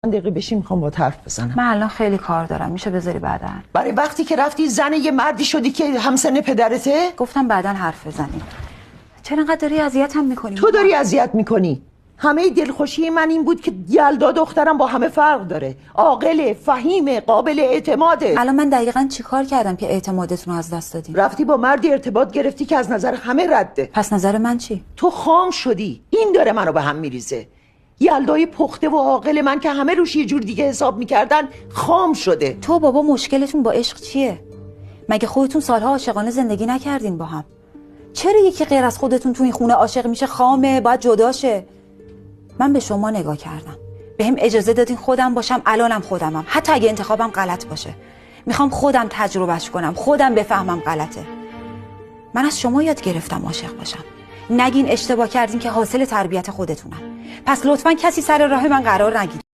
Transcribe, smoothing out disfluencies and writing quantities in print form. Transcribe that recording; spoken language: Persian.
دقیقه بشی میخوام با حرف بزنم. من الان خیلی کار دارم، میشه بذاری بعداً؟ برای وقتی که رفتی زن یه مردی شدی که همسن پدرته؟ گفتم بعداً حرف بزنیم. چرا انقدر داری اذیتم میکنی؟ تو داری اذیت میکنی. همه دلخوشی من این بود که یلدا دخترم با همه فرق داره، عاقله، فهیمه، قابل اعتماده. الان من دقیقاً چی کار کردم که اعتمادتون رو از دست دادین؟ رفتی با مردی ارتباط گرفتی که از نظر همه رده. پس نظر من چی؟ تو خام شدی. این داره منو به هم میریزه. یلدای پخته و عاقل من که همه روش یه جور دیگه حساب میکردن خام شده. تو بابا مشکلتون با عشق چیه؟ مگه خودتون سالها عاشقانه زندگی نکردین با هم؟ چرا یکی غیر از خودتون تو این خونه عاشق میشه خامه باید جدا شه؟ من به شما نگاه کردم، بهم اجازه دادین خودم باشم، الانم خودمم، حتی اگه انتخابم غلط باشه. میخوام خودم تجربهش کنم، خودم بفهمم غلطه. من از شما یاد گرفتم عاشق باشم. نگین اشتباه کردین که حاصل تربیت خودتونم. پس لطفاً کسی سر راه من قرار نگیره.